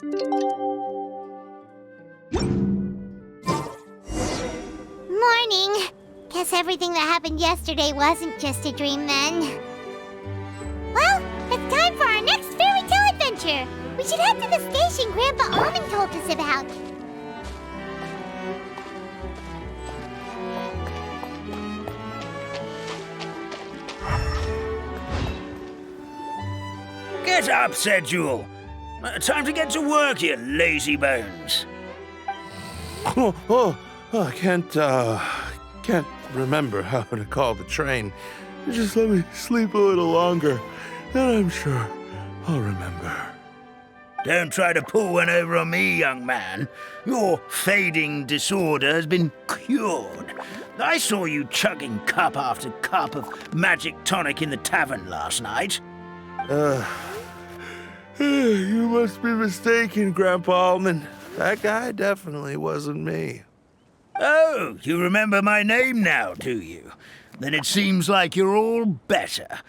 Morning. Guess everything that happened yesterday wasn't just a dream then. Well, it's time for our next fairy tale adventure. We should head to the station Grandpa Almond told us about. Get up, said Jewel. Time to get to work, you lazy bones. I can't remember how to call the train. Just let me sleep a little longer, and I'm sure I'll remember. Don't try to pull one over on me, young man. Your fading disorder has been cured. I saw you chugging cup after cup of magic tonic in the tavern last night. You must be mistaken, Grandpa Almond. That guy definitely wasn't me. Oh, you remember my name now, do you? Then it seems like you're all better.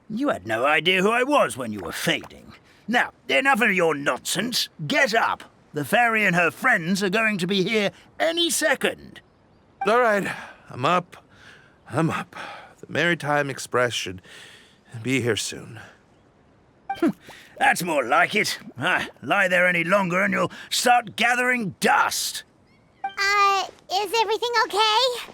You had no idea who I was when you were fading. Now, enough of your nonsense. Get up. The fairy and her friends are going to be here any second. All right, I'm up. The Maritime Express should be here soon. That's more like it. Lie there any longer and you'll start gathering dust. Is everything okay?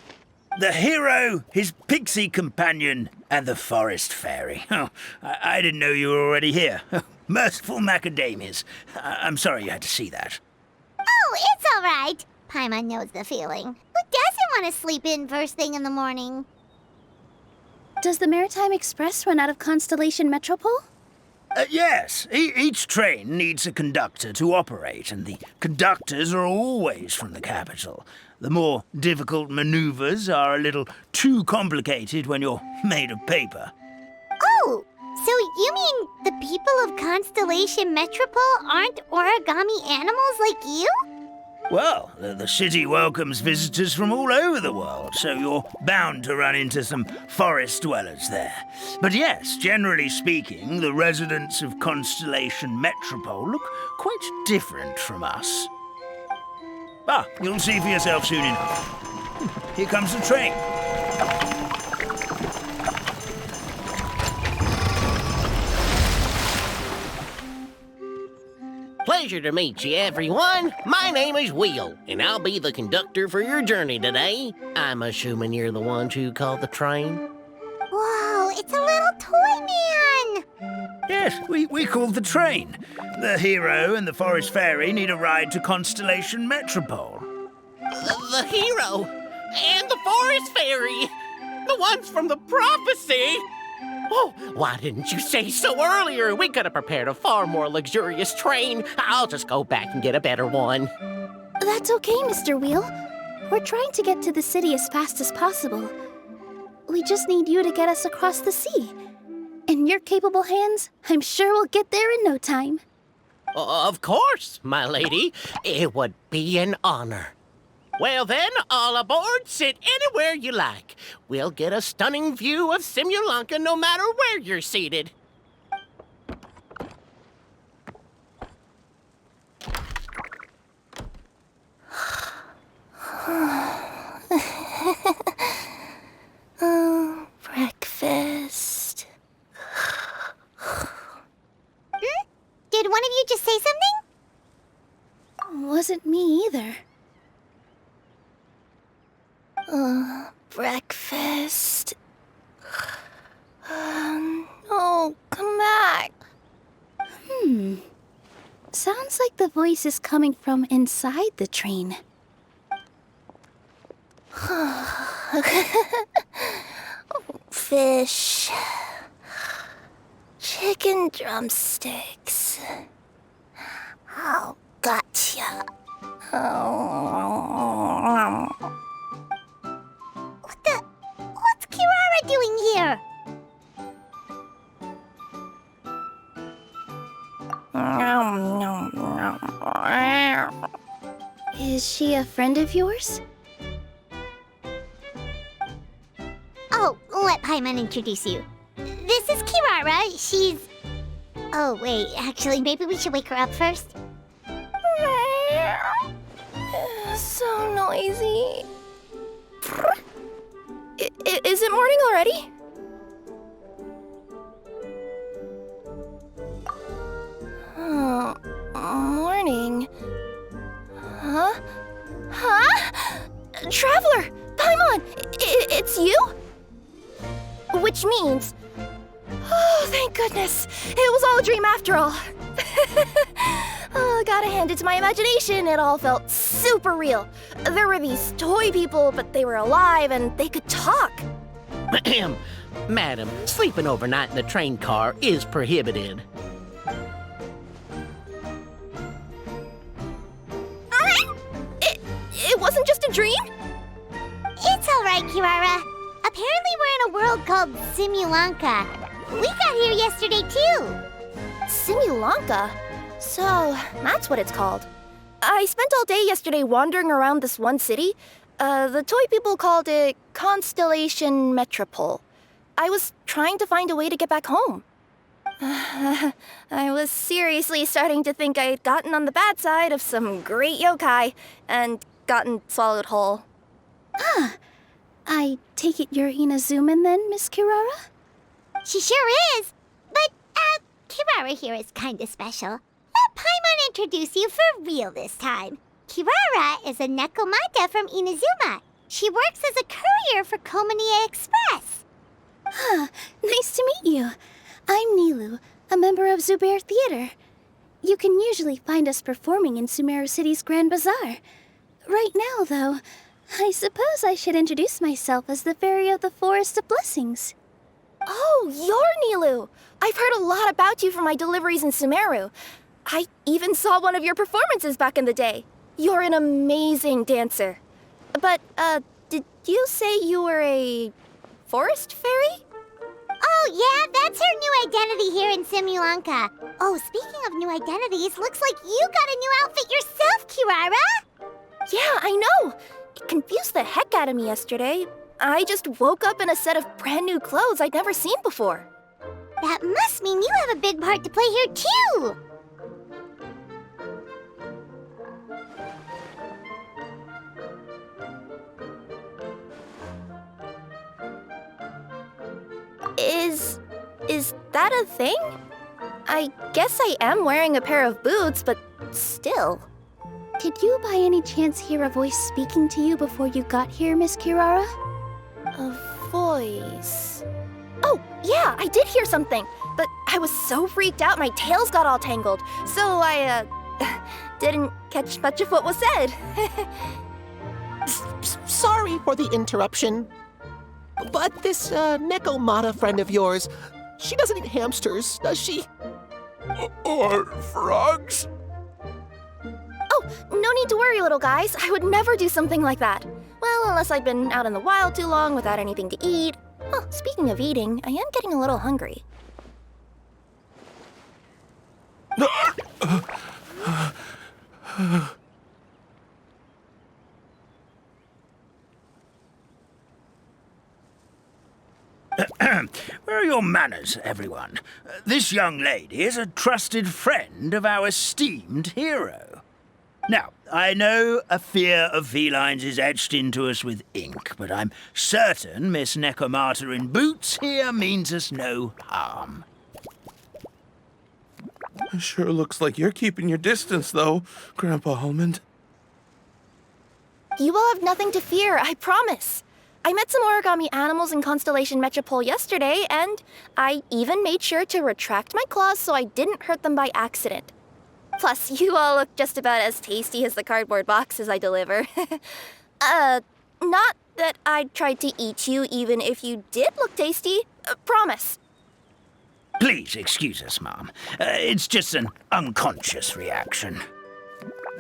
The hero, his pixie companion, and the forest fairy. Oh, I didn't know you were already here. Merciful macadamias. I'm sorry you had to see that. Oh, it's all right. Paimon knows the feeling. Who doesn't want to sleep in first thing in the morning? Does the Maritime Express run out of Constellation Metropole? Yes, each train needs a conductor to operate, and the conductors are always from the capital. The more difficult maneuvers are a little too complicated when you're made of paper. Oh, so you mean the people of Constellation Metropole aren't origami animals like you? Well, the city welcomes visitors from all over the world, so you're bound to run into some forest dwellers there. But yes, generally speaking, the residents of Constellation Metropole look quite different from us. You'll see for yourself soon enough. Here comes the train. Pleasure to meet you, everyone. My name is Will, and I'll be the conductor for your journey today. I'm assuming you're the ones who called the train? Whoa, it's a little toy man! Yes, we called the train. The hero and the forest fairy need a ride to Constellation Metropole. The hero and the forest fairy, the ones from the prophecy. Oh, why didn't you say so earlier? We could have prepared a far more luxurious train. I'll just go back and get a better one. That's okay, Mr. Wheel. We're trying to get to the city as fast as possible. We just need you to get us across the sea. In your capable hands, I'm sure we'll get there in no time. Of course, my lady. It would be an honor. Well then, all aboard, sit anywhere you like. We'll get a stunning view of Simulanka no matter where you're seated. Oh, breakfast. Did one of you just say something? Wasn't me either. Breakfast. Oh, come back. Sounds like the voice is coming from inside the train. Fish. Chicken drumsticks. Oh, gotcha. What's Kirara doing here? Is she a friend of yours? Oh, let Paimon introduce you. This is Kirara. She's... Oh, wait. Actually, maybe we should wake her up first. So noisy. Is it morning already? Oh, morning. Huh? Traveler! Paimon! It's you? Which means... Oh, thank goodness. It was all a dream after all. Oh, gotta hand it to my imagination. It all felt super real. There were these toy people, but they were alive and they could talk. Ahem. Madam, sleeping overnight in the train car is prohibited. It wasn't just a dream? It's all right, Kirara. Apparently we're in a world called Simulanka. We got here yesterday, too. Simulanka? So, that's what it's called. I spent all day yesterday wandering around this one city. The toy people called it Constellation Metropole. I was trying to find a way to get back home. I was seriously starting to think I had gotten on the bad side of some great yokai and gotten swallowed whole. I take it you're Inazuman then, Miss Kirara? She sure is. But, Kirara here is kinda special. Let Paimon introduce you for real this time. Kirara is a Nekomata from Inazuma. She works as a courier for Komanie Express. Nice to meet you. I'm Nilu, a member of Zubair Theater. You can usually find us performing in Sumeru City's Grand Bazaar. Right now, though, I suppose I should introduce myself as the Fairy of the Forest of Blessings. Oh, you're Nilu! I've heard a lot about you from my deliveries in Sumeru. I even saw one of your performances back in the day. You're an amazing dancer. But, did you say you were a forest fairy? Oh, yeah, that's her new identity here in Simulanka. Oh, speaking of new identities, looks like you got a new outfit yourself, Kirara! Yeah, I know! It confused the heck out of me yesterday. I just woke up in a set of brand new clothes I'd never seen before. That must mean you have a big part to play here, too! Is that a thing? I guess I am wearing a pair of boots, but still. Did you by any chance hear a voice speaking to you before you got here, Miss Kirara? A voice... Oh, yeah, I did hear something, but I was so freaked out my tails got all tangled, so I, didn't catch much of what was said. Sorry for the interruption, but this Nekomata friend of yours, she doesn't eat hamsters, does she? Or frogs? Oh, no need to worry, little guys. I would never do something like that. Well, unless I've been out in the wild too long without anything to eat. Oh, speaking of eating, I am getting a little hungry. Where are your manners, everyone? This young lady is a trusted friend of our esteemed hero. Now, I know a fear of felines is etched into us with ink, but I'm certain Miss Nekomata in boots here means us no harm. It sure looks like you're keeping your distance, though, Grandpa Almond. You will have nothing to fear, I promise. I met some origami animals in Constellation Metropole yesterday, and I even made sure to retract my claws so I didn't hurt them by accident. Plus, you all look just about as tasty as the cardboard boxes I deliver. Not that I'd try to eat you even if you did look tasty. Promise. Please excuse us, Mom. It's just an unconscious reaction.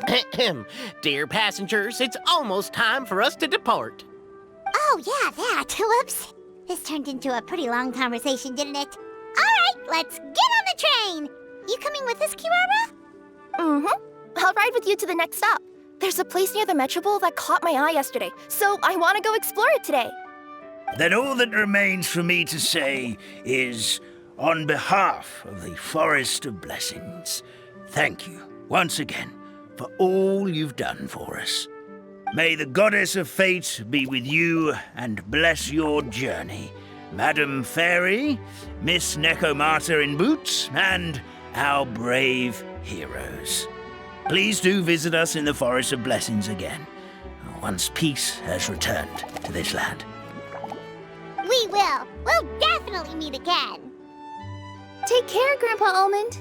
Ahem. Dear passengers, it's almost time for us to depart. Oh, yeah, that. Whoops. This turned into a pretty long conversation, didn't it? All right, let's get on the train. You coming with us, Kirara? Mm-hmm. I'll ride with you to the next stop. There's a place near the Metropole that caught my eye yesterday, so I want to go explore it today. Then all that remains for me to say is, on behalf of the Forest of Blessings, thank you once again for all you've done for us. May the goddess of fate be with you and bless your journey, Madam Fairy, Miss Nekomata in boots, and our brave heroes. Please do visit us in the Forest of Blessings again, once peace has returned to this land. We will. We'll definitely meet again. Take care, Grandpa Almond.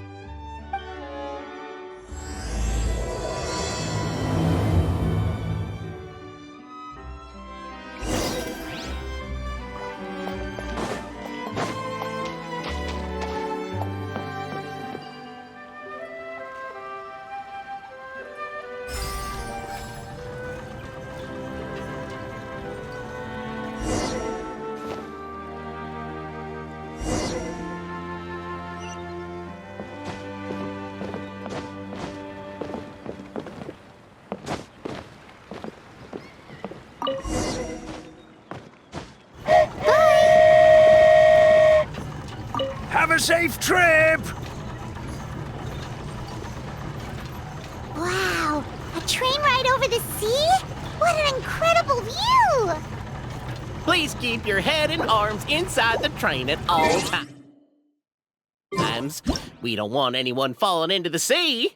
Have a safe trip! Wow, a train ride over the sea? What an incredible view! Please keep your head and arms inside the train at all times. We don't want anyone falling into the sea.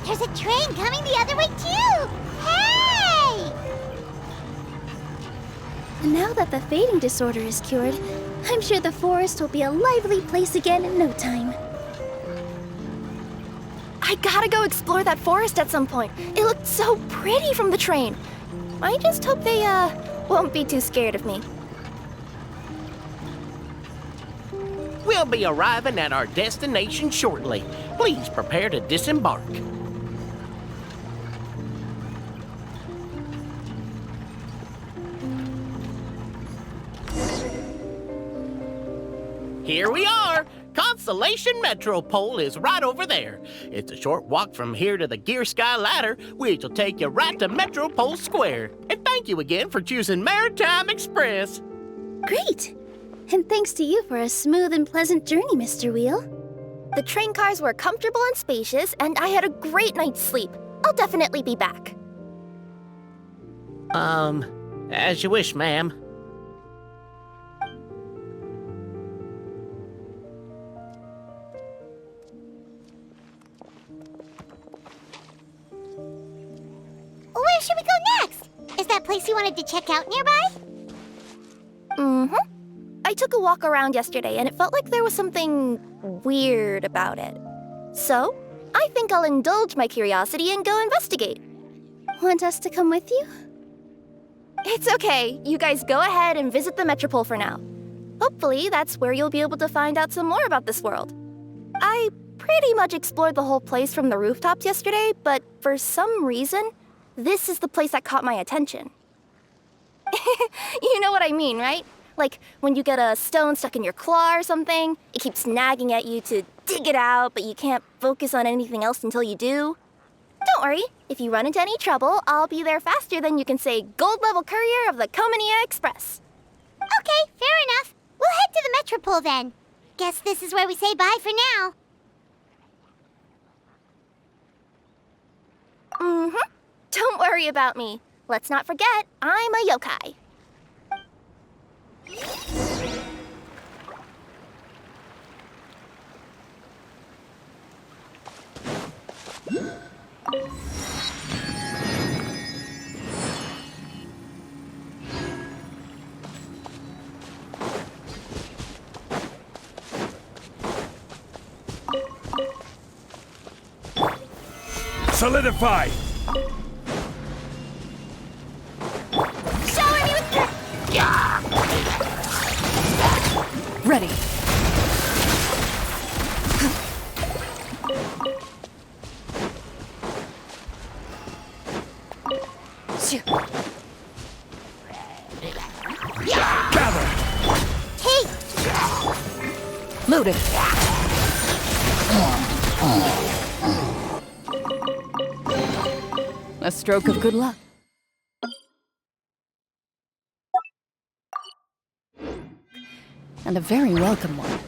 There's a train coming the other way too! Hey! Now that the fading disorder is cured, I'm sure the forest will be a lively place again in no time. I gotta go explore that forest at some point. It looked so pretty from the train. I just hope they, won't be too scared of me. We'll be arriving at our destination shortly. Please prepare to disembark. Here we are! Constellation Metropole is right over there. It's a short walk from here to the Gear Sky Ladder, which will take you right to Metropole Square. And thank you again for choosing Maritime Express. Great! And thanks to you for a smooth and pleasant journey, Mr. Wheel. The train cars were comfortable and spacious, and I had a great night's sleep. I'll definitely be back. As you wish, ma'am. Where should we go next? Is that place you wanted to check out nearby? Mm-hmm. I took a walk around yesterday, and it felt like there was something weird about it. So, I think I'll indulge my curiosity and go investigate. Want us to come with you? It's okay. You guys go ahead and visit the Metropole for now. Hopefully, that's where you'll be able to find out some more about this world. I pretty much explored the whole place from the rooftops yesterday, but for some reason, this is the place that caught my attention. You know what I mean, right? Like when you get a stone stuck in your claw or something, it keeps nagging at you to dig it out, but you can't focus on anything else until you do. Don't worry, if you run into any trouble, I'll be there faster than you can say gold level courier of the Comania Express. Okay, fair enough. We'll head to the Metropole then. Guess this is where we say bye for now. Mm-hmm. Don't worry about me. Let's not forget, I'm a yokai. Solidify! Shower me with your... Ready. Gather! Hey! Loaded. A stroke of good luck. And a very welcome one.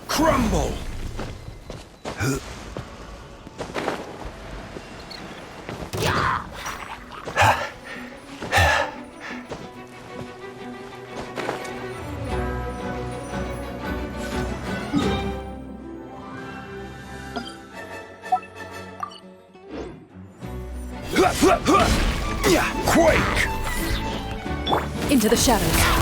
Crumble! Quake! Into the shadows.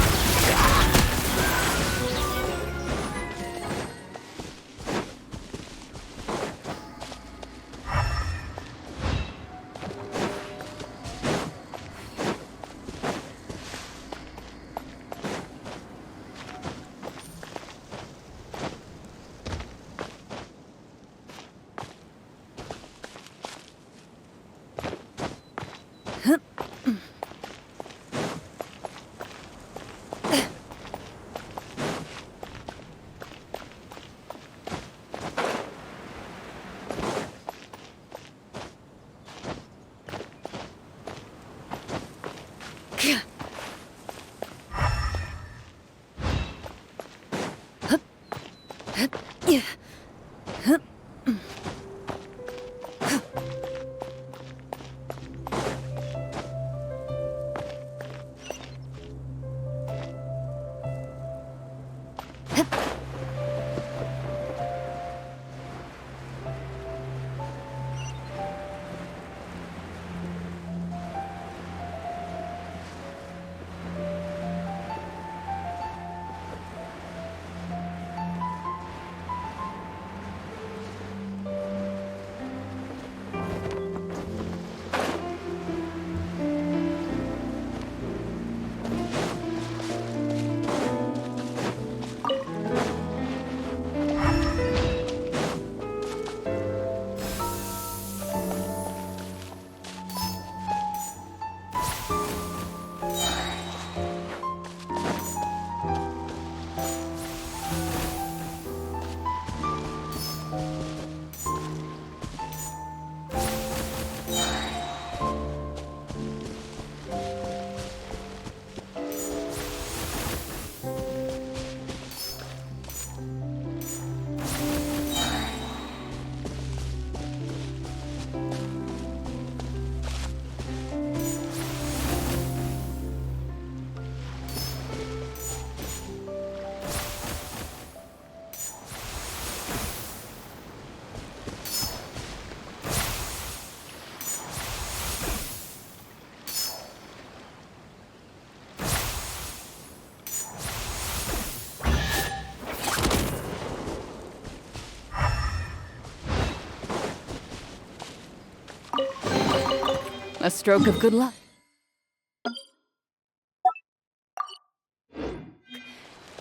A stroke of good luck.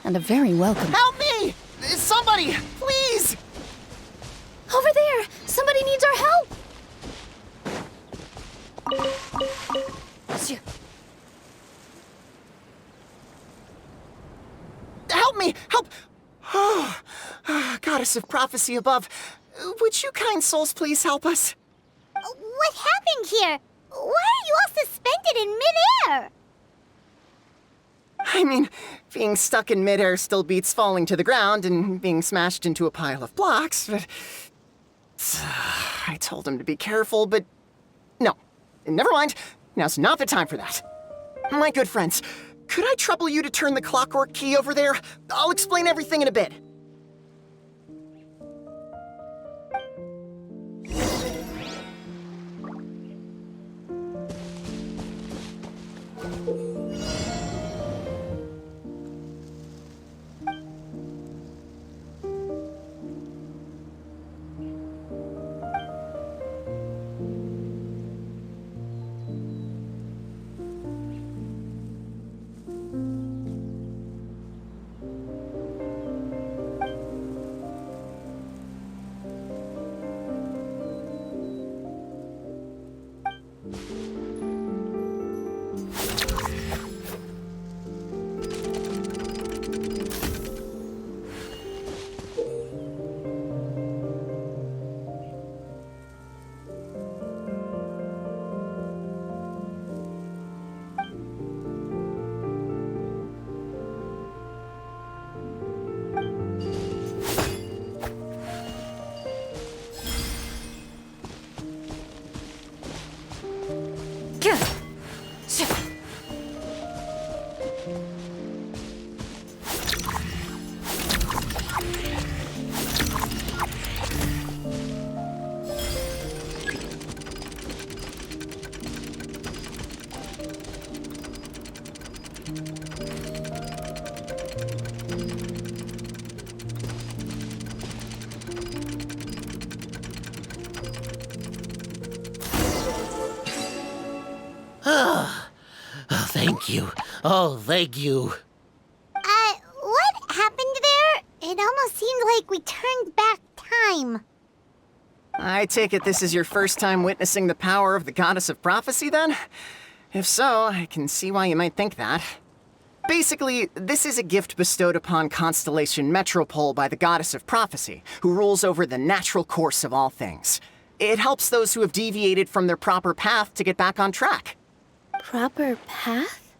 And a very welcome. Help me! Somebody, please! Over there! Somebody needs our help! Help me! Help! Oh, goddess of prophecy above, would you kind souls please help us? What happened here? Why are you all suspended in midair? I mean, being stuck in midair still beats falling to the ground and being smashed into a pile of blocks, but... I told him to be careful, but... No. Never mind. Now's not the time for that. My good friends, could I trouble you to turn the clockwork key over there? I'll explain everything in a bit. Thank you. Oh, thank you. What happened there? It almost seemed like we turned back time. I take it this is your first time witnessing the power of the Goddess of Prophecy, then? If so, I can see why you might think that. Basically, this is a gift bestowed upon Constellation Metropole by the Goddess of Prophecy, who rules over the natural course of all things. It helps those who have deviated from their proper path to get back on track. Proper path?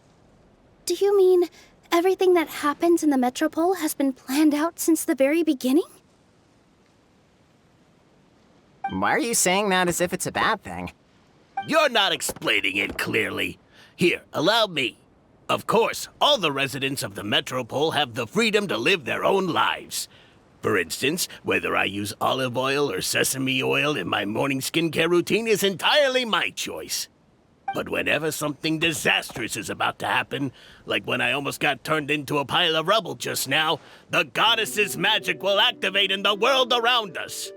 Do you mean everything that happens in the Metropole has been planned out since the very beginning? Why are you saying that as if it's a bad thing? You're not explaining it clearly. Here, allow me. Of course, all the residents of the Metropole have the freedom to live their own lives. For instance, whether I use olive oil or sesame oil in my morning skincare routine is entirely my choice. But whenever something disastrous is about to happen, like when I almost got turned into a pile of rubble just now, the goddess's magic will activate in the world around us.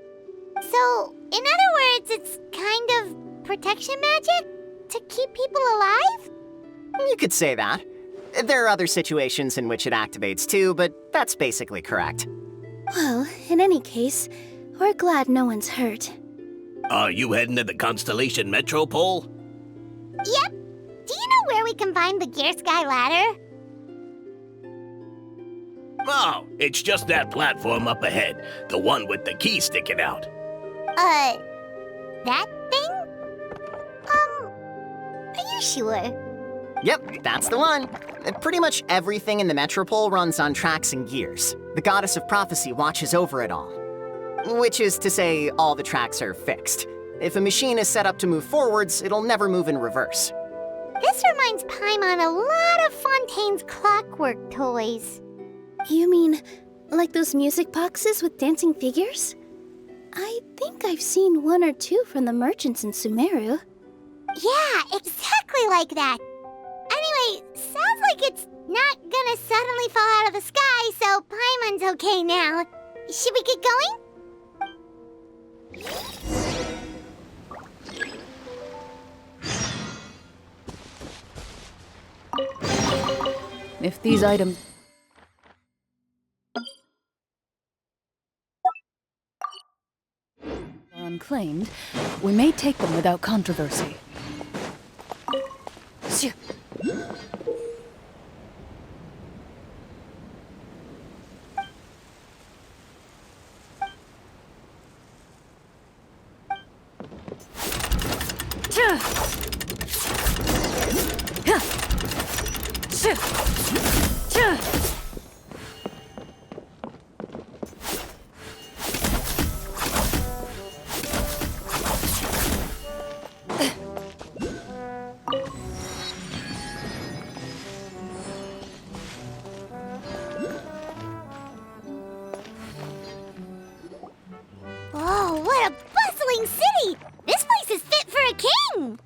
So, in other words, it's kind of protection magic? To keep people alive? You could say that. There are other situations in which it activates too, but that's basically correct. Well, in any case, we're glad no one's hurt. Are you heading to the Constellation Metropole? Yep. Do you know where we can find the Gear Sky ladder? Oh, it's just that platform up ahead, the one with the key sticking out. That thing? Are you sure? Yep, that's the one. Pretty much everything in the Metropole runs on tracks and gears. The Goddess of Prophecy watches over it all. Which is to say, all the tracks are fixed. If a machine is set up to move forwards, it'll never move in reverse. This reminds Paimon a lot of Fontaine's clockwork toys. You mean, like those music boxes with dancing figures? I think I've seen one or two from the merchants in Sumeru. Yeah, exactly like that. Anyway, sounds like it's not gonna suddenly fall out of the sky, so Paimon's okay now. Should we get going? If these items... are unclaimed, we may take them without controversy. Oh, what a bustling city! This place is fit for a king!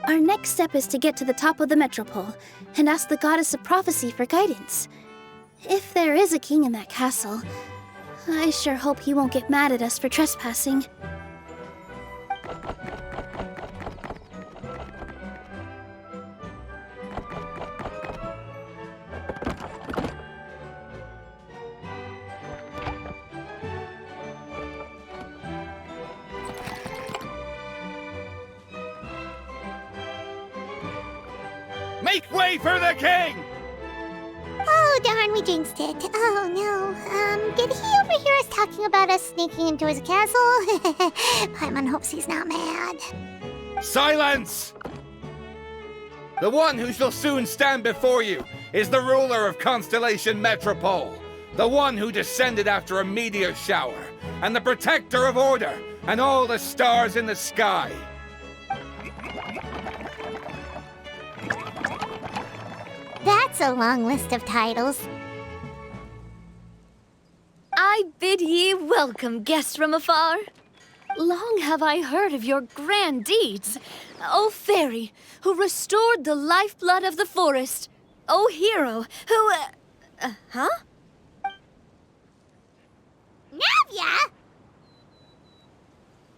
Our next step is to get to the top of the Metropole and ask the Goddess of Prophecy for guidance. If there is a king in that castle, I sure hope he won't get mad at us for trespassing. Make way for the king! Oh, darn, we jinxed it. Oh, no. Did he overhear us talking about us sneaking into his castle? Paimon hopes he's not mad. Silence! The one who shall soon stand before you is the ruler of Constellation Metropole, the one who descended after a meteor shower, and the protector of order and all the stars in the sky. That's a long list of titles. I bid ye welcome, guests from afar. Long have I heard of your grand deeds. O fairy, who restored the lifeblood of the forest. O hero, who... huh? Navia!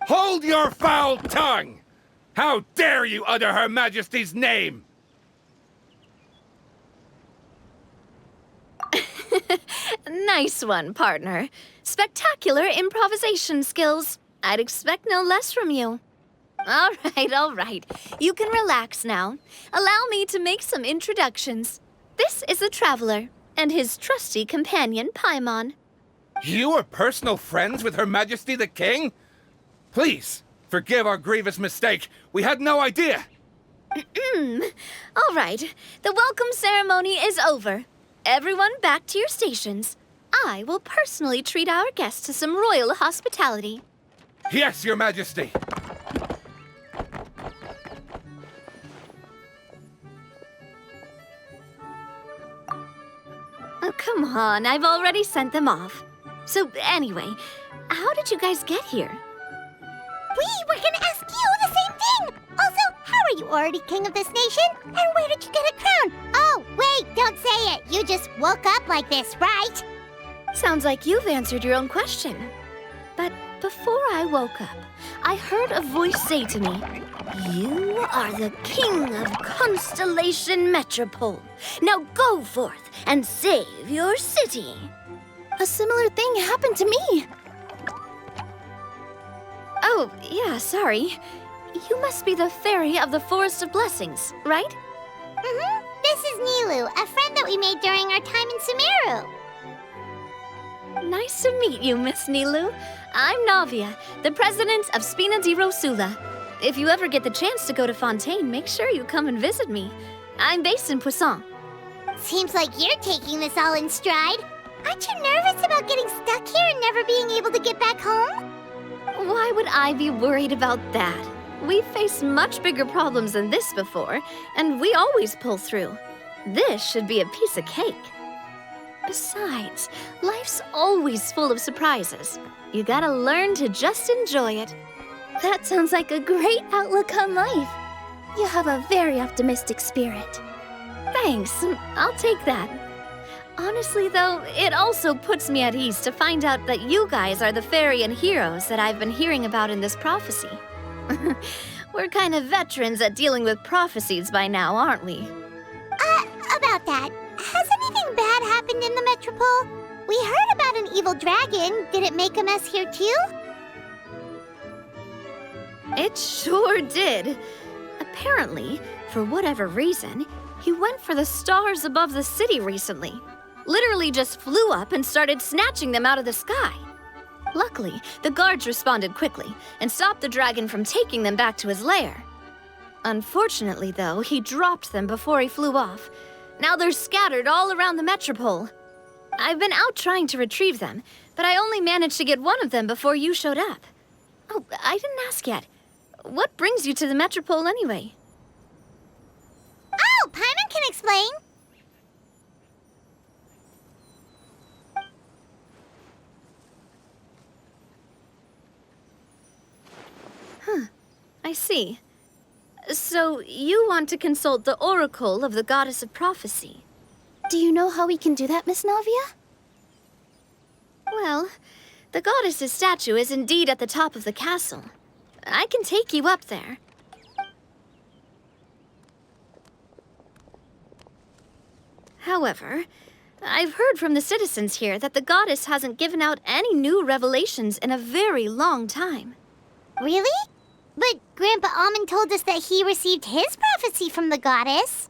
Hold your foul tongue! How dare you utter Her Majesty's name? Nice one, partner. Spectacular improvisation skills. I'd expect no less from you. All right. You can relax now. Allow me to make some introductions. This is the Traveler, and his trusty companion, Paimon. You are personal friends with Her Majesty the King? Please, forgive our grievous mistake. We had no idea. All right. The welcome ceremony is over. Everyone back to your stations. I will personally treat our guests to some royal hospitality. Yes, Your Majesty. Oh, come on. I've already sent them off. So, anyway, how did you guys get here? We were gonna ask you the same thing! Also, how are you already king of this nation? And where did you get a crown? Oh, wait, don't say it! You just woke up like this, right? Sounds like you've answered your own question. But before I woke up, I heard a voice say to me, "You are the king of Constellation Metropole. Now go forth and save your city." A similar thing happened to me. Oh, yeah, sorry. You must be the fairy of the Forest of Blessings, right? Mm-hmm. This is Nilu, a friend that we made during our time in Sumeru. Nice to meet you, Miss Nilu. I'm Navia, the president of Spina di Rosula. If you ever get the chance to go to Fontaine, make sure you come and visit me. I'm based in Poisson. Seems like you're taking this all in stride. Aren't you nervous about getting stuck here and never being able to get back home? Why would I be worried about that? We've faced much bigger problems than this before, and we always pull through. This should be a piece of cake. Besides, life's always full of surprises. You gotta learn to just enjoy it. That sounds like a great outlook on life. You have a very optimistic spirit. Thanks, I'll take that. Honestly, though, it also puts me at ease to find out that you guys are the fairy and heroes that I've been hearing about in this prophecy. We're kind of veterans at dealing with prophecies by now, aren't we? About that, has anything bad happened in the Metropole? We heard about an evil dragon. Did it make a mess here too? It sure did. Apparently, for whatever reason, he went for the stars above the city recently. Literally just flew up and started snatching them out of the sky. Luckily, the guards responded quickly and stopped the dragon from taking them back to his lair. Unfortunately, though, he dropped them before he flew off. Now they're scattered all around the Metropole. I've been out trying to retrieve them, but I only managed to get one of them before you showed up. Oh, I didn't ask yet. What brings you to the Metropole anyway? Oh, Paimon can explain. I see. So, you want to consult the Oracle of the Goddess of Prophecy. Do you know how we can do that, Miss Navia? Well, the goddess's statue is indeed at the top of the castle. I can take you up there. However, I've heard from the citizens here that the goddess hasn't given out any new revelations in a very long time. Really? But Grandpa Almond told us that he received his prophecy from the goddess.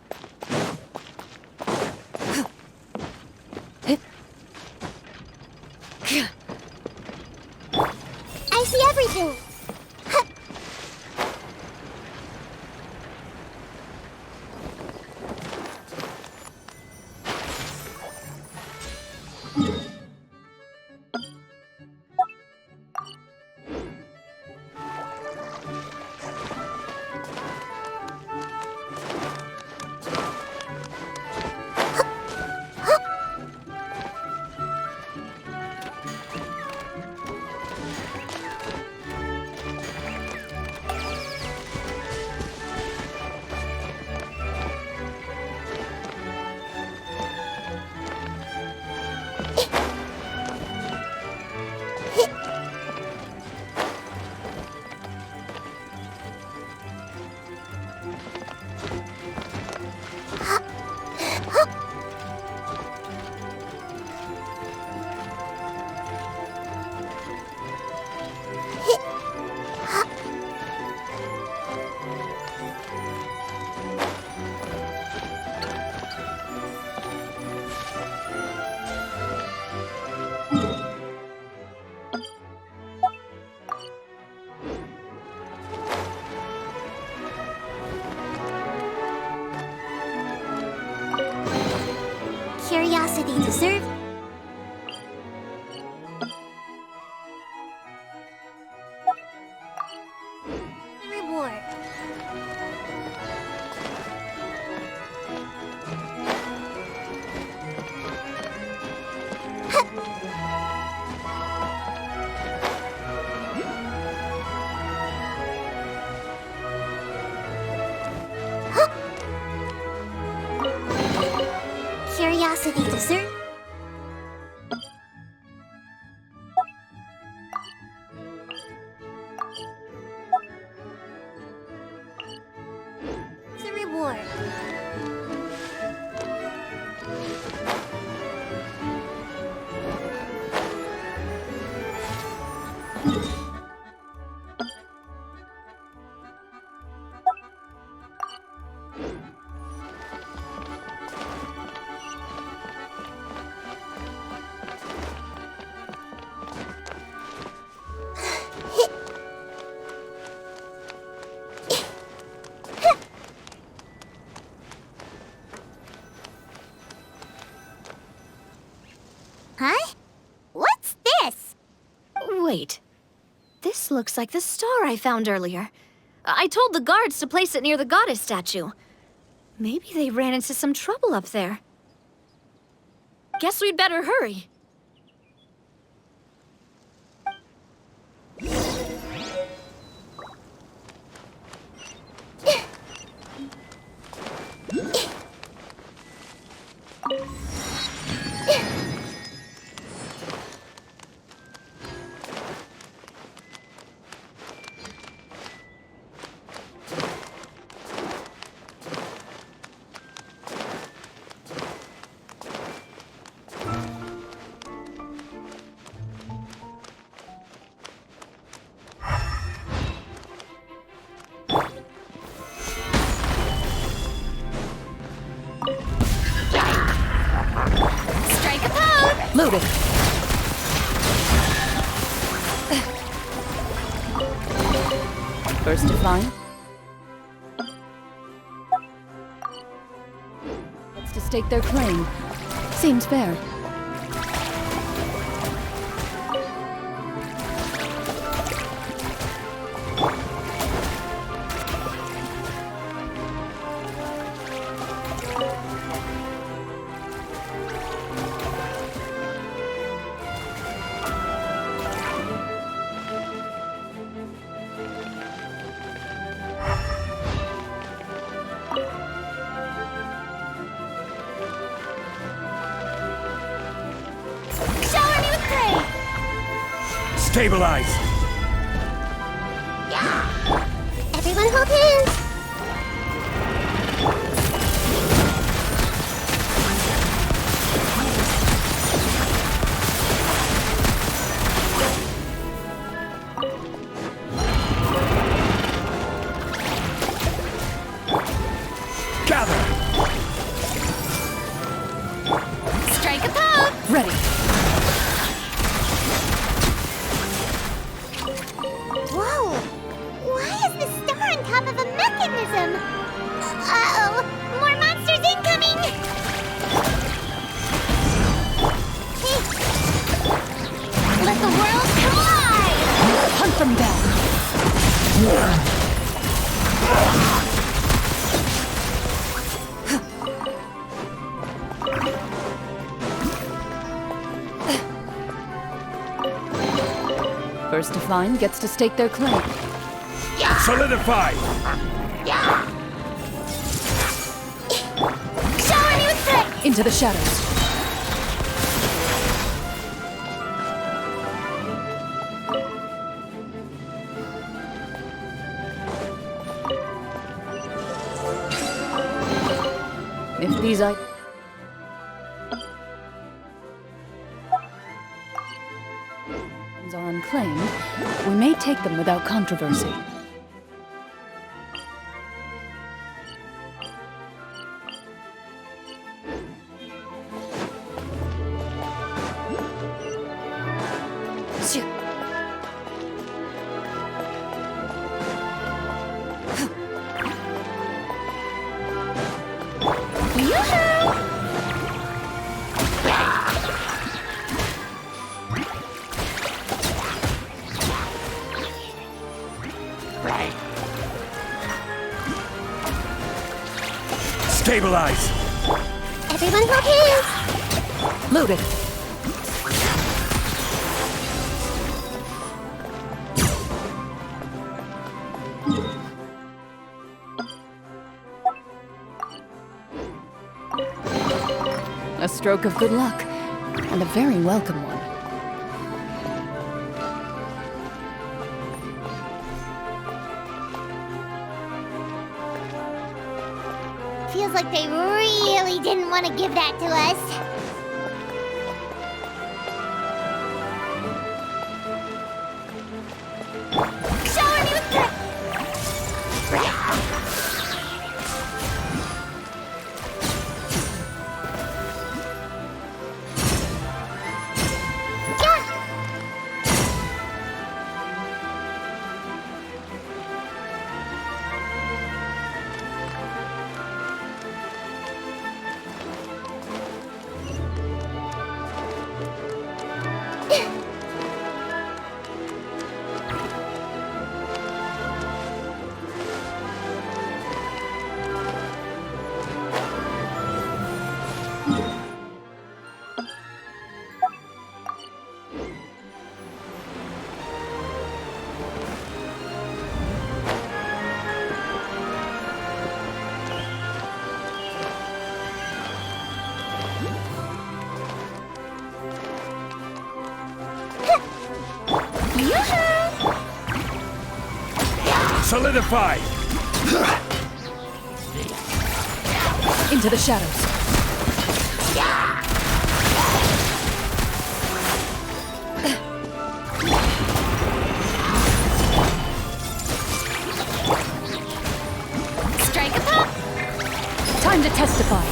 Curiosity deserves the reward. Curiosity deserves the reward. Huh? What's this? Wait. This looks like the star I found earlier. I told the guards to place it near the goddess statue. Maybe they ran into some trouble up there. Guess we'd better hurry. Strike a pose! Loaded. First to flying. That's to stake their claim. Seems fair. Shower me with praise! Stabilize! Everyone hold hands! Gather! Strike a pose! Ready. Whoa! Why is the star on top of a mechanism? Uh-oh! More monsters incoming! Let the world collide! Hunt them down. First to find gets to stake their claim. Solidify! Shower me with praise! Into the shadows. If these items are unclaimed, we may take them without controversy. Stabilize! Everyone hold hands! Loaded. A stroke of good luck, and a very welcome one. Feels like they really didn't want to give that to us. Shower me with Solidify! Into the shadows. strike a pop! Time to testify.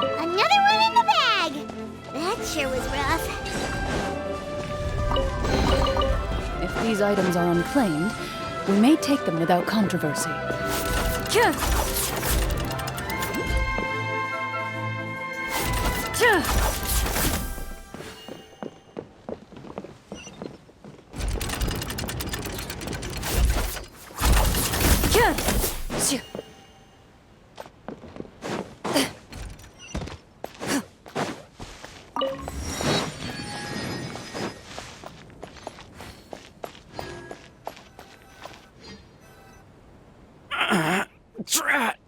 Another one in the bag! That sure was rough. If these items are unclaimed, we may take them without controversy. Drat!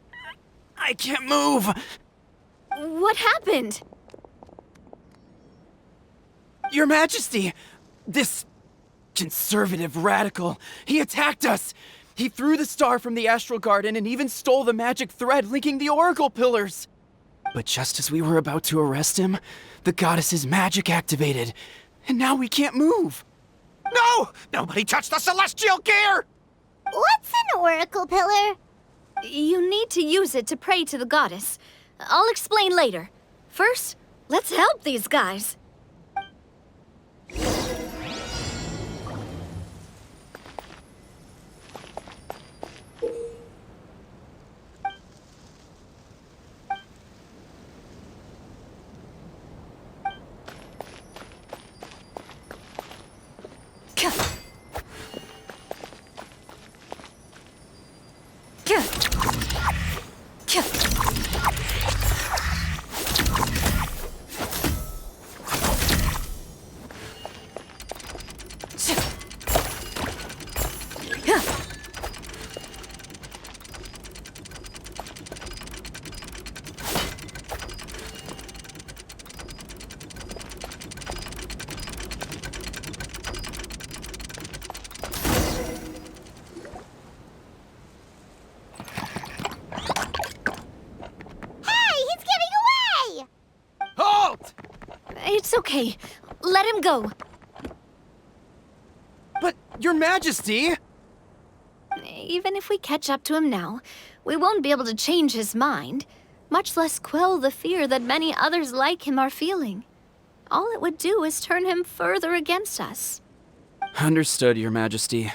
I can't move! What happened? Your Majesty! This conservative radical, he attacked us! He threw the star from the Astral Garden and even stole the magic thread linking the Oracle Pillars! But just as we were about to arrest him, the goddess's magic activated, and now we can't move! No! Nobody touched the celestial gear! What's an oracle pillar? You need to use it to pray to the goddess. I'll explain later. First, let's help these guys. It's okay. Let him go. But, Your Majesty! Even if we catch up to him now, we won't be able to change his mind, much less quell the fear that many others like him are feeling. All it would do is turn him further against us. Understood, Your Majesty.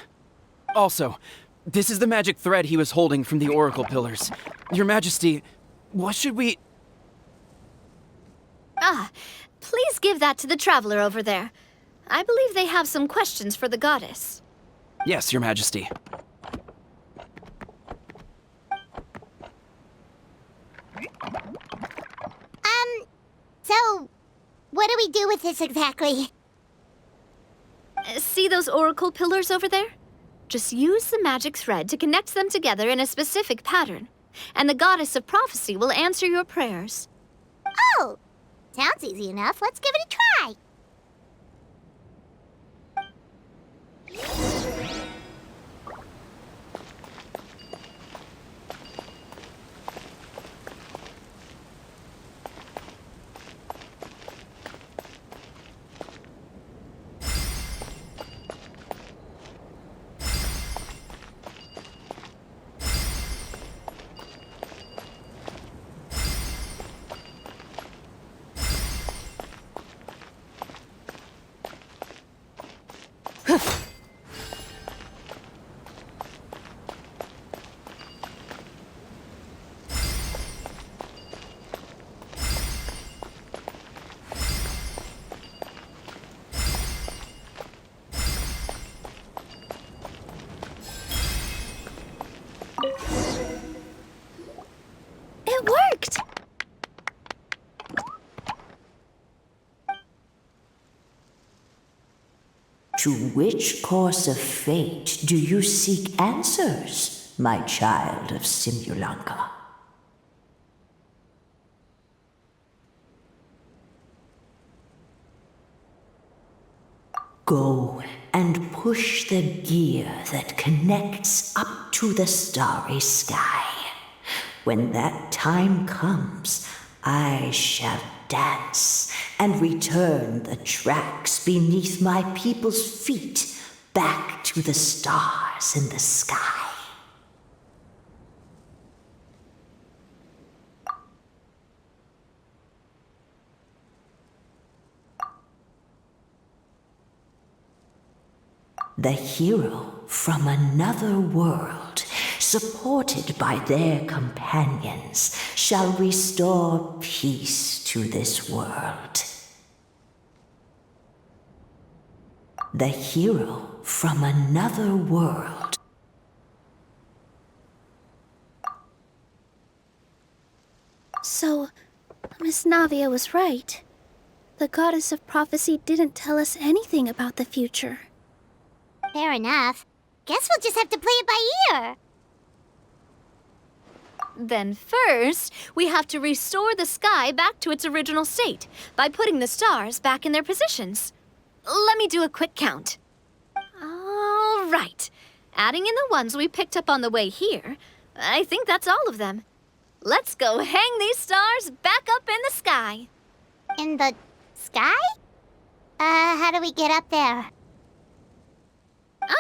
Also, this is the magic thread he was holding from the Oracle Pillars. Your Majesty, what should we... Please give that to the traveler over there. I believe they have some questions for the goddess. Yes, Your Majesty. So, what do we do with this exactly? See those oracle pillars over there? Just use the magic thread to connect them together in a specific pattern, and the goddess of prophecy will answer your prayers. Oh! Sounds easy enough. Let's give it a try. It worked! To which course of fate do you seek answers, my child of Simulanka? Go and push the gear that connects up to the starry sky. When that time comes, I shall dance and return the tracks beneath my people's feet back to the stars in the sky. The hero from another world, supported by their companions, shall restore peace to this world. The hero from another world. So, Miss Navia was right. The goddess of prophecy didn't tell us anything about the future. Fair enough. Guess we'll just have to play it by ear. Then first, we have to restore the sky back to its original state by putting the stars back in their positions. Let me do a quick count. All right. Adding in the ones we picked up on the way here, I think that's all of them. Let's go hang these stars back up in the sky. In the sky? How do we get up there?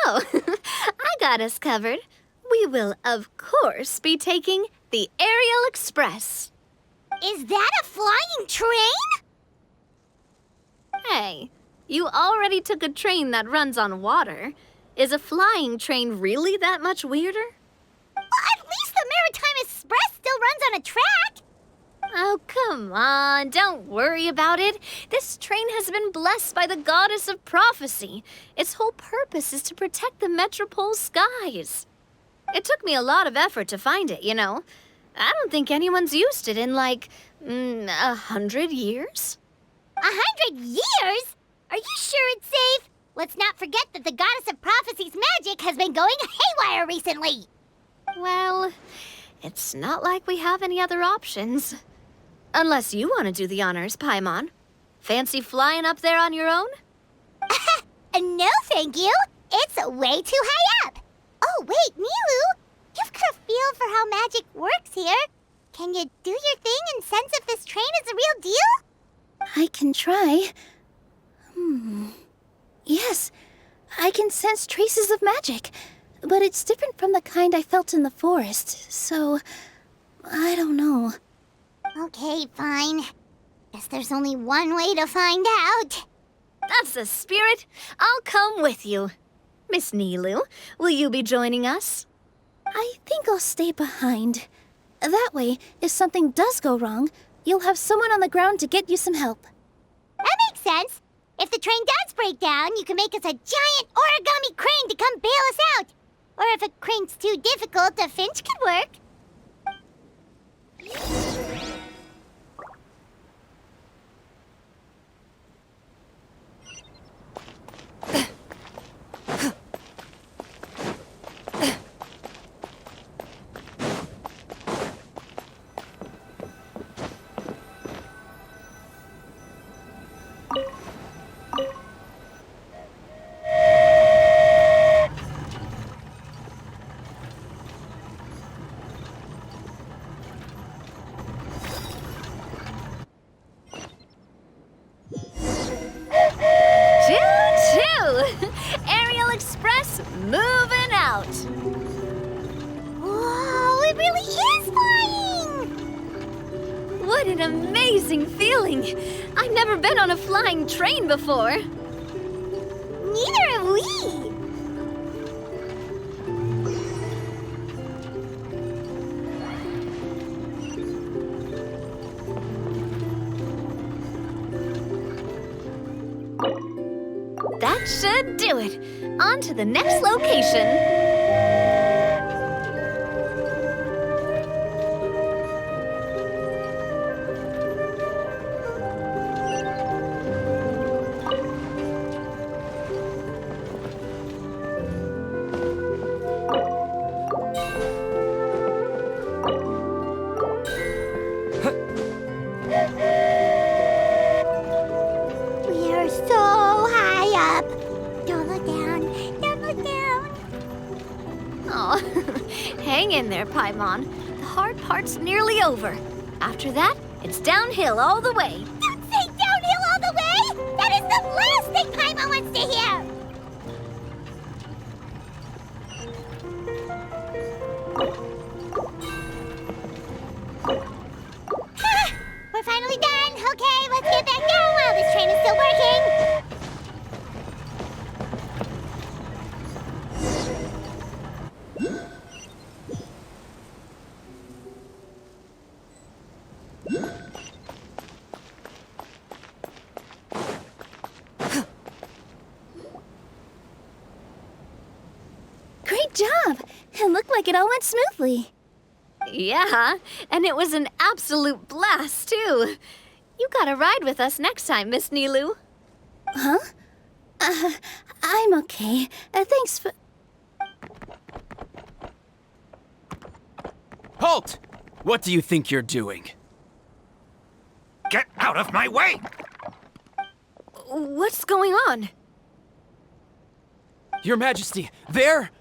Oh, I got us covered. We will, of course, be taking the Aerial Express. Is that a flying train? Hey, you already took a train that runs on water. Is a flying train really that much weirder? Well, at least the Maritime Express still runs on a track. Oh, come on, don't worry about it. This train has been blessed by the goddess of prophecy. Its whole purpose is to protect the Metropole's skies. It took me a lot of effort to find it, you know. I don't think anyone's used it in, like, 100 years? 100 years? Are you sure it's safe? Let's not forget that the Goddess of Prophecy's magic has been going haywire recently. Well, it's not like we have any other options. Unless you want to do the honors, Paimon. Fancy flying up there on your own? No, thank you. It's way too high up. Oh, wait, Nilu. You've got a feel for how magic works here. Can you do your thing and sense if this train is a real deal? I can try. Yes, I can sense traces of magic, but it's different from the kind I felt in the forest, so I don't know. Okay, fine. Guess there's only one way to find out. That's the spirit. I'll come with you. Miss Nilu, will you be joining us? I think I'll stay behind. That way, if something does go wrong, you'll have someone on the ground to get you some help. That makes sense. If the train does break down, you can make us a giant origami crane to come bail us out. Or if a crane's too difficult, a finch could work. Moving out! Whoa, it really is flying! What an amazing feeling! I've never been on a flying train before. Neither have we! That should do it. On to the next location. We are so high up. Don't look down. Don't look down. Oh, hang in there, Paimon. The hard part's nearly over. After that, it's downhill all the way. Don't say downhill all the way! That is the last thing Paimon wants to hear! Ha! We're finally done! Okay, let's get back down while this train is still working! Great job! It looked like it all went smoothly. Yeah, and it was an absolute blast, too. You gotta ride with us next time, Miss Nilu. Huh? I'm okay. Thanks for... Halt! What do you think you're doing? Get out of my way! What's going on? Your Majesty, there!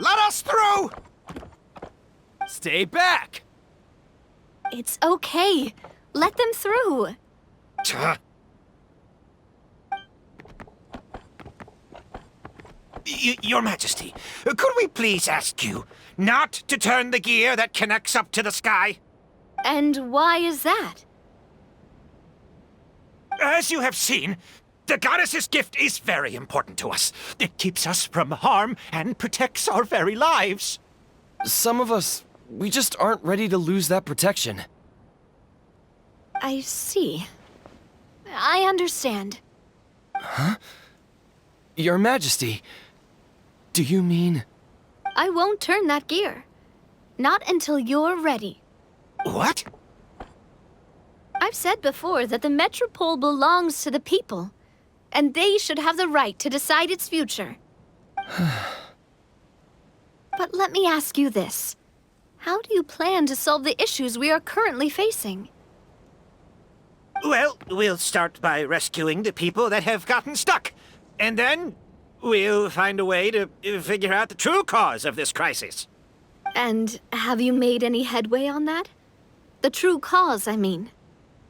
Let us through! Stay back! It's okay. Let them through. Your Majesty, could we please ask you not to turn the gear that connects up to the sky? And why is that? As you have seen, the goddess's gift is very important to us. It keeps us from harm and protects our very lives. Some of us, we just aren't ready to lose that protection. I see. I understand. Huh? Your Majesty, do you mean... I won't turn that gear. Not until you're ready. What? I've said before that the Metropole belongs to the people, and they should have the right to decide its future. But let me ask you this. How do you plan to solve the issues we are currently facing? Well, we'll start by rescuing the people that have gotten stuck. And then we'll find a way to figure out the true cause of this crisis. And have you made any headway on that? The true cause, I mean.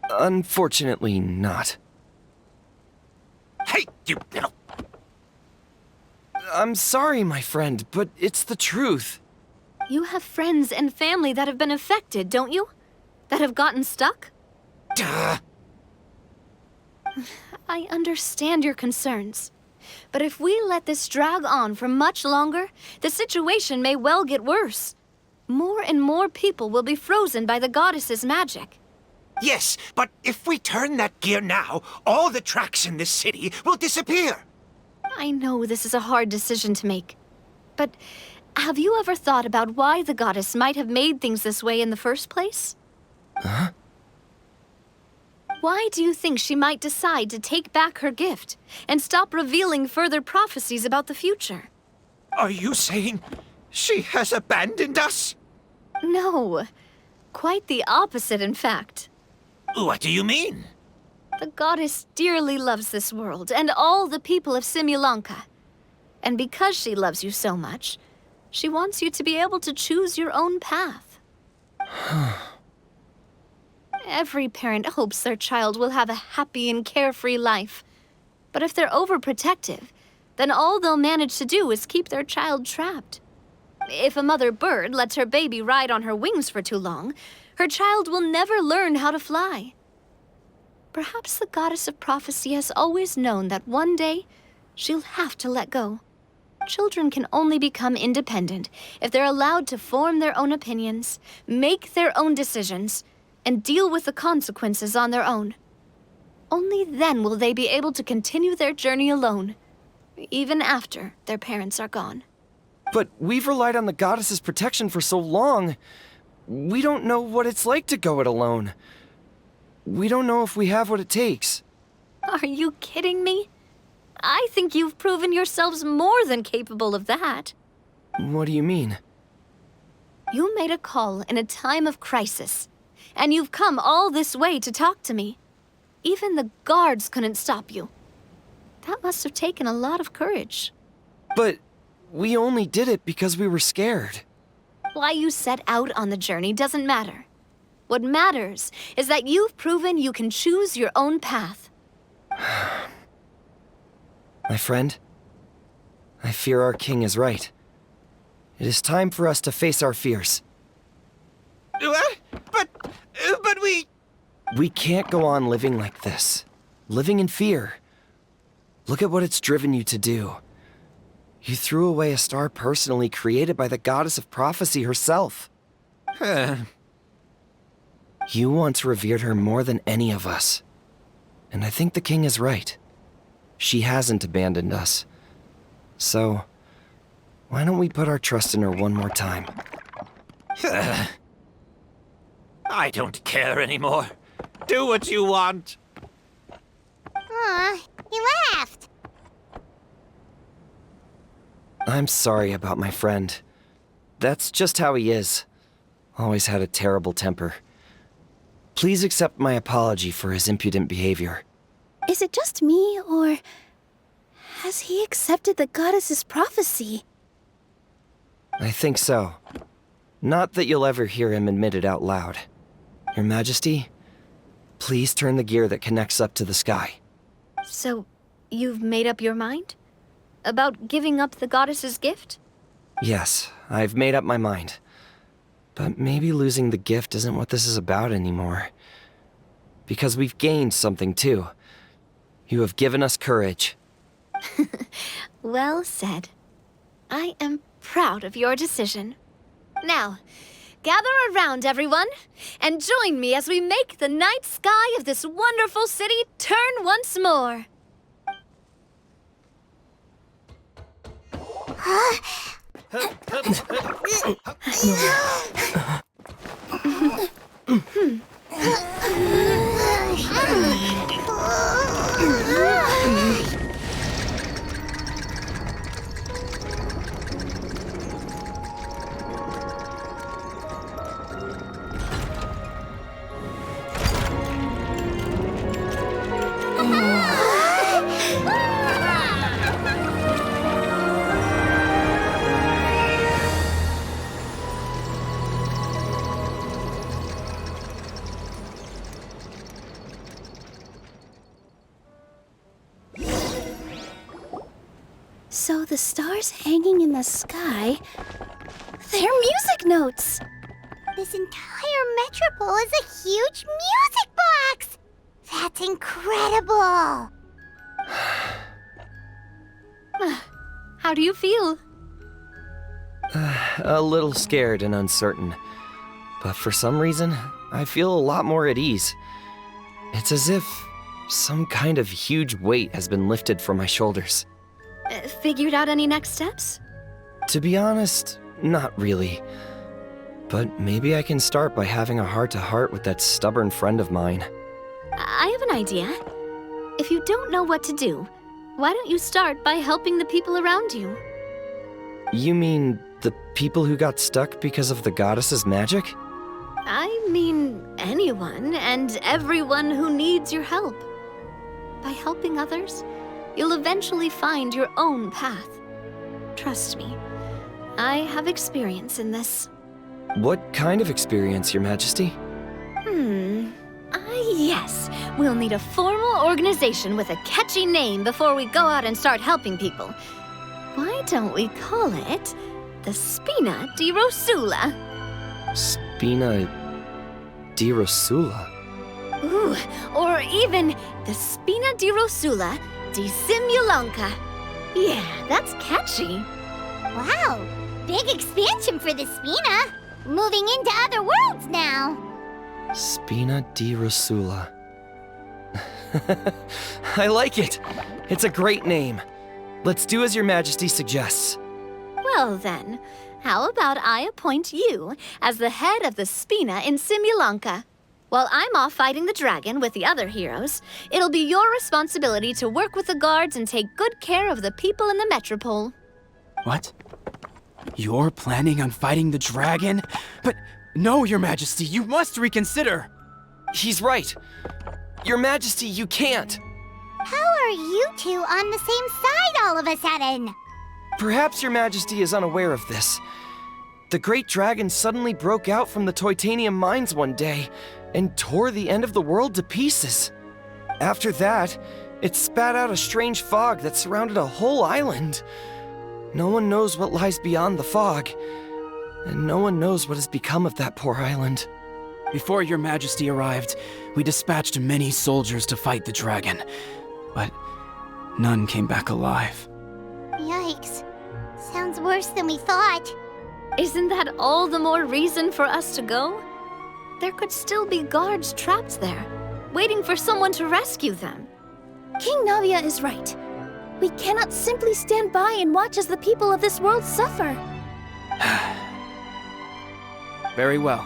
Unfortunately not. Hey, you little... I'm sorry, my friend, but it's the truth. You have friends and family that have been affected, don't you? That have gotten stuck? Duh. I understand your concerns. But if we let this drag on for much longer, the situation may well get worse. More and more people will be frozen by the goddess's magic. Yes, but if we turn that gear now, all the tracks in this city will disappear. I know this is a hard decision to make. But have you ever thought about why the goddess might have made things this way in the first place? Huh? Why do you think she might decide to take back her gift and stop revealing further prophecies about the future? Are you saying she has abandoned us? No. Quite the opposite, in fact. What do you mean? The goddess dearly loves this world and all the people of Simulanka. And because she loves you so much, she wants you to be able to choose your own path. Every parent hopes their child will have a happy and carefree life. But if they're overprotective, then all they'll manage to do is keep their child trapped. If a mother bird lets her baby ride on her wings for too long, her child will never learn how to fly. Perhaps the goddess of prophecy has always known that one day she'll have to let go. Children can only become independent if they're allowed to form their own opinions, make their own decisions, and deal with the consequences on their own. Only then will they be able to continue their journey alone, even after their parents are gone. But we've relied on the goddess's protection for so long. We don't know what it's like to go it alone. We don't know if we have what it takes. Are you kidding me? I think you've proven yourselves more than capable of that. What do you mean? You made a call in a time of crisis, and you've come all this way to talk to me. Even the guards couldn't stop you. That must have taken a lot of courage. But we only did it because we were scared. Why you set out on the journey doesn't matter. What matters is that you've proven you can choose your own path. My friend, I fear our king is right. It is time for us to face our fears. But we... We can't go on living like this. Living in fear. Look at what it's driven you to do. You threw away a star personally created by the goddess of prophecy herself. You once revered her more than any of us. And I think the king is right. She hasn't abandoned us. So, why don't we put our trust in her one more time? I don't care anymore. Do what you want. Aw, he laughed. I'm sorry about my friend. That's just how he is. Always had a terrible temper. Please accept my apology for his impudent behavior. Is it just me, or has he accepted the goddess's prophecy? I think so. Not that you'll ever hear him admit it out loud. Your Majesty, please turn the gear that connects up to the sky. So, you've made up your mind? About giving up the goddess's gift? Yes, I've made up my mind. But maybe losing the gift isn't what this is about anymore. Because we've gained something too. You have given us courage. Well said. I am proud of your decision. Now, gather around, everyone, and join me as we make the night sky of this wonderful city turn once more. So the stars hanging in the sky, they're music notes. This entire metropole is a huge music box! That's incredible! How do you feel? A little scared and uncertain. But for some reason, I feel a lot more at ease. It's as if some kind of huge weight has been lifted from my shoulders. Figured out any next steps? To be honest, not really. But maybe I can start by having a heart-to-heart with that stubborn friend of mine. I have an idea. If you don't know what to do, why don't you start by helping the people around you? You mean the people who got stuck because of the goddess's magic? I mean anyone and everyone who needs your help. By helping others, you'll eventually find your own path. Trust me, I have experience in this. What kind of experience, Your Majesty? Yes. We'll need a formal organization with a catchy name before we go out and start helping people. Why don't we call it the Spina di Rosula? Spina di Rosula? Ooh, or even the Spina di Rosula di Simulanka. Yeah, that's catchy. Wow, big expansion for the Spina. Moving into other worlds now. Spina di Rosula. I like it. It's a great name. Let's do as Your Majesty suggests. Well then, how about I appoint you as the head of the Spina in Simulanka? While I'm off fighting the dragon with the other heroes, it'll be your responsibility to work with the guards and take good care of the people in the metropole. What? You're planning on fighting the dragon? But no, Your Majesty, you must reconsider! He's right. Your Majesty, you can't. How are you two on the same side all of a sudden? Perhaps Your Majesty is unaware of this. The great dragon suddenly broke out from the Titanium mines one day and tore the end of the world to pieces. After that, it spat out a strange fog that surrounded a whole island. No one knows what lies beyond the fog, and no one knows what has become of that poor island. Before Your Majesty arrived, we dispatched many soldiers to fight the dragon, but none came back alive. Yikes. Sounds worse than we thought. Isn't that all the more reason for us to go? There could still be guards trapped there, waiting for someone to rescue them. King Navia is right. We cannot simply stand by and watch as the people of this world suffer. Very well.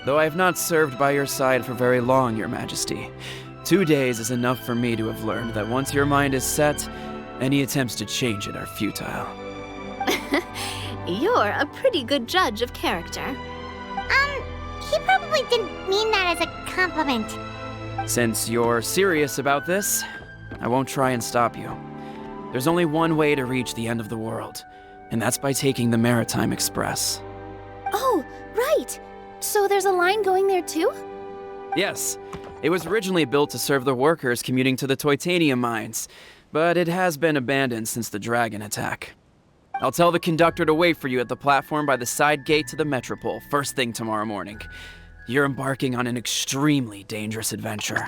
Though I have not served by your side for very long, Your Majesty, 2 days is enough for me to have learned that once your mind is set, any attempts to change it are futile. You're a pretty good judge of character. He probably didn't mean that as a compliment. Since you're serious about this, I won't try and stop you. There's only one way to reach the end of the world, and that's by taking the Maritime Express. Oh, right! So there's a line going there too? Yes, it was originally built to serve the workers commuting to the Titanium mines, but it has been abandoned since the dragon attack. I'll tell the conductor to wait for you at the platform by the side gate to the Metropole first thing tomorrow morning. You're embarking on an extremely dangerous adventure.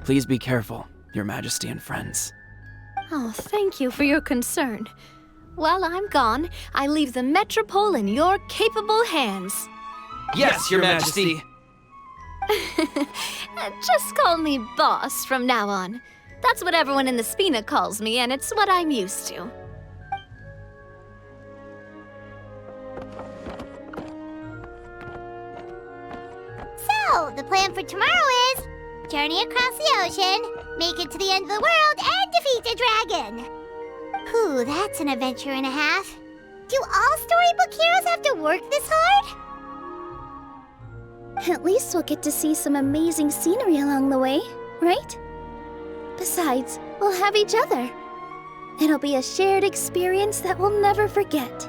Please be careful, Your Majesty and friends. Oh, thank you for your concern. While I'm gone, I leave the Metropole in your capable hands. Yes, Your Majesty! Just call me boss from now on. That's what everyone in the Spina calls me, and it's what I'm used to. the plan for tomorrow is journey across the ocean, make it to the end of the world, and defeat a dragon. Whew, that's an adventure and a half. Do all storybook heroes have to work this hard? At least we'll get to see some amazing scenery along the way, right? Besides, we'll have each other. It'll be a shared experience that we'll never forget.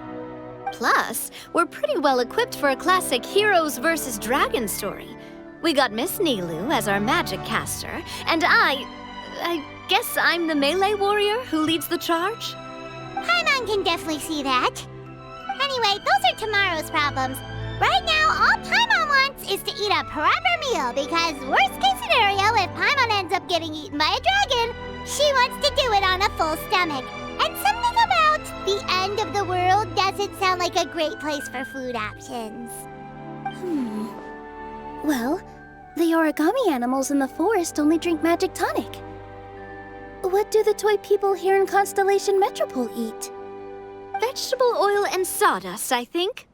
Plus, we're pretty well equipped for a classic heroes versus dragon story. We got Miss Nilu as our magic caster, and I guess I'm the melee warrior who leads the charge? Paimon can definitely see that. Anyway, those are tomorrow's problems. Right now, all Paimon wants is to eat a proper meal, because worst case scenario, if Paimon ends up getting eaten by a dragon, she wants to do it on a full stomach. And something about the end of the world doesn't sound like a great place for food options. Well, the origami animals in the forest only drink magic tonic. What do the toy people here in Constellation Metropole eat? Vegetable oil and sawdust, I think.